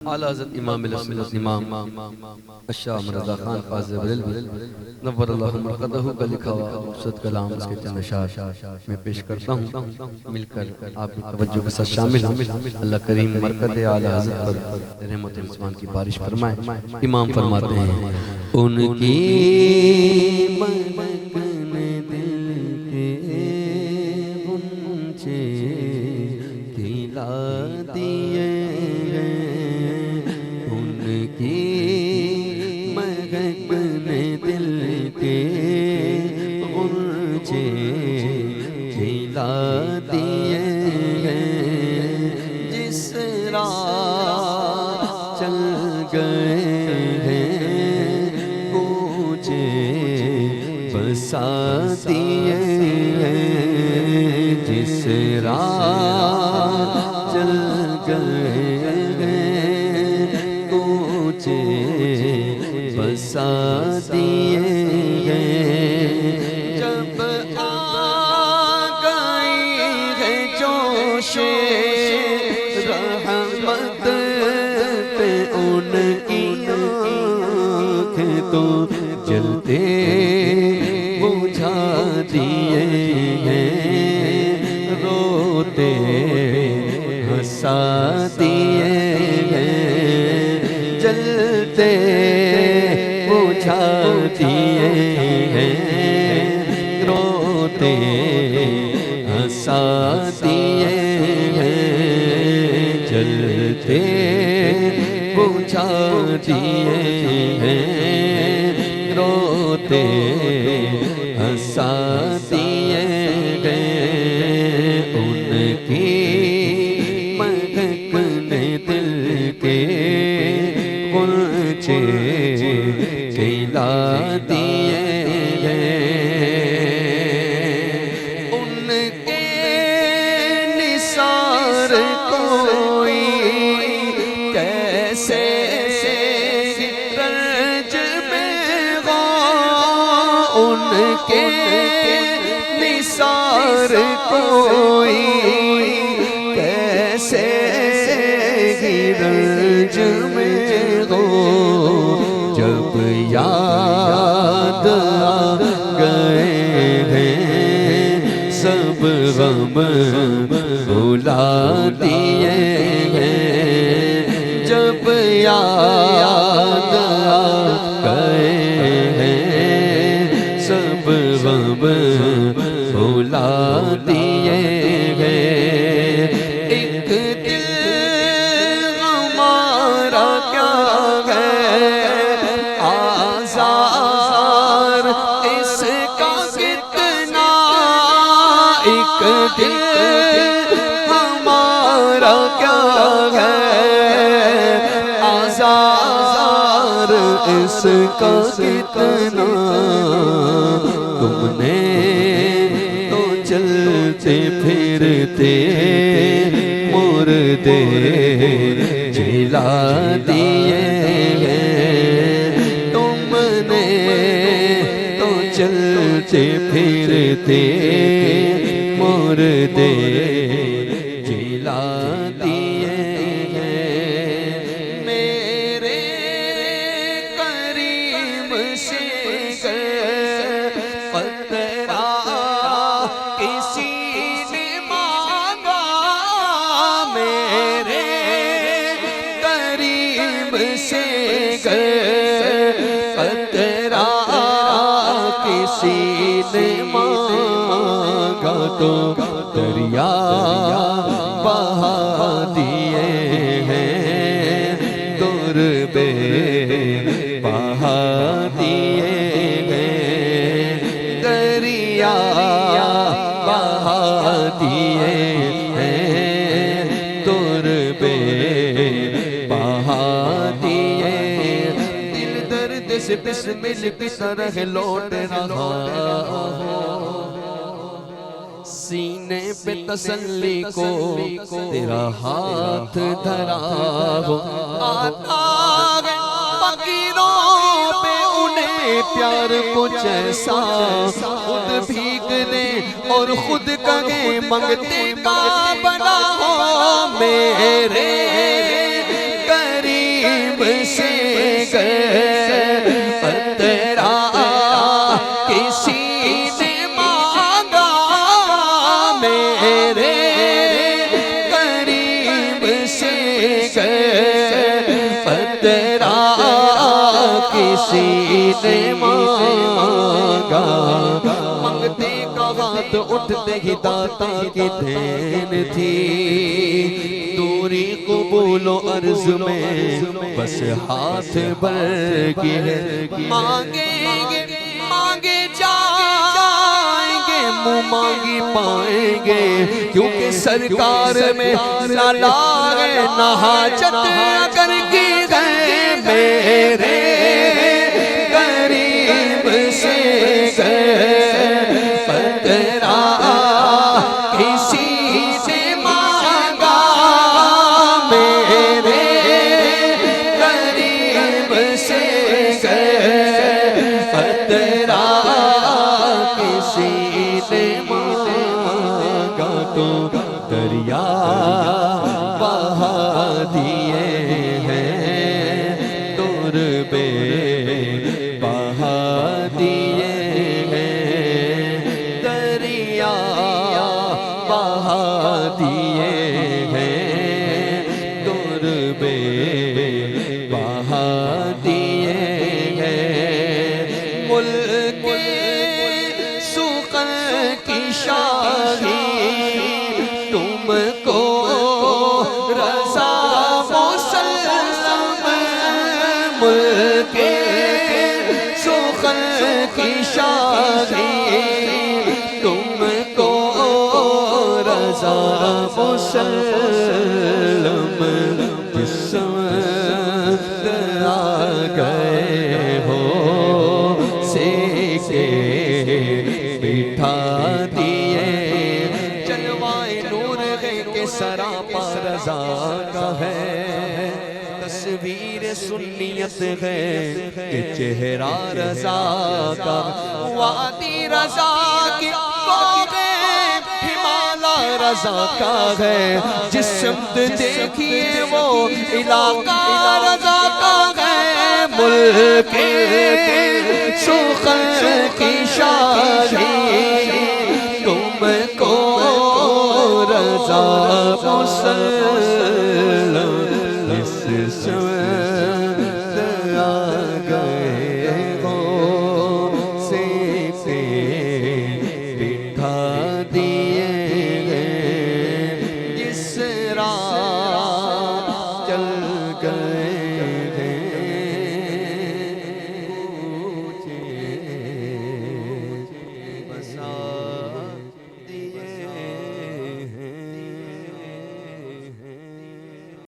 اعلیٰ حضرت امام السنت امام الشاہ مرزا خان فاضل بریلوی نور اللہ مرقدہ کا لکھا ہوا خوبصورت کلام اس کے چند اشعار میں پیش کرتا ہوں، مل کر آپ کی توجہ کے ساتھ شامل ہوں۔ اللہ کریم مرکز اعلیٰ حضرت پر رحمت رضوان کی بارش فرمائے۔ امام فرماتے ہیں ان کی مہکن دل کے غنچے کھلا دیے جس راہ چل گئے ہیں کوچے بسا دیے جس راہ چل گئے ہیں کوچے بسا دیے رحمت پہ ان کی آنکھ تو جلتے بجھا دیے ہیں روتے ہنسا دیے ہیں جلتے بجھا دیے ہیں روتے ہنسا دیے جلتے بجھا دیے ہیں روتے ہنسا دیے گئے ان کی مہکن دل کے غنچے کھلا دیے ان کے نثار ان کے نثار کوئی کیسے رنج میں ہو جب یاد آ گئے ہیں سب غم بھلا دیے ہیں جب یاد آ گئے غم بھلا دیے گئے ایک دل ہمارا کیا ہے آزار اس کا کتنا ایک دل ہمارا کیا ہے آزار اس کا کتنا تم نے تو چلتے پھرتے مردے جلا دیے تم نے تو چلتے پھرتے مردے جلا دیے میرے قریب سے قطرہ کسی نے مانگا تو دریا بہا دیے ہیں دربے بہا دیے ہیں دریا بہا دیے ہیں دربے بہا دیے سے بسمل کی طرح لوٹ رہا ہو سینے پہ تسلی کو تیرا ہاتھ دھرا ہو آتا ہے فقیروں پہ انہیں پیار کچھ ایسا خود بھیگ لے اور خود کہے منگتے کا بنا ہو میرے قریب تیرا کسی نے مانگا مانگتے کا ہاتھ اٹھتے ہی داتا کی دین تھی دوری قبول و عرض میں بس ہاتھ بھر کی ہے مانگیں گے مانگے جائیں گے منہ مانگی پائیں گے کیونکہ سرکار میں لالا ہے نہ حاجت اگر کی گئے میرے قریب سے گئے پترا کسی سے مانگا میرے قریب سے گئے پترا کسی نے مانگا تو دریا بہا دیے ہیں دور بے بہا دیے ہیں دریا بہا دیے ہیں دور بے بہا دیے ہیں ملک سخن کی شاہی تم کو رضا مسلم ملک سخن کی شاہی تم کو رضا مسلم جس سمت آ گئے ہو سیکے بٹھا دیے جلوائے نور ہے کہ سراپا رضا کا ہے تصویر سنیت ہے کہ چہرہ رضا کا وادی رضا کی کوہ ہمالا رضا کا ہے جس سمت دیکھیے وہ علاقہ رضا کا ہے ملک سخن کی شاہی تم کو رضا مسلم اس سمت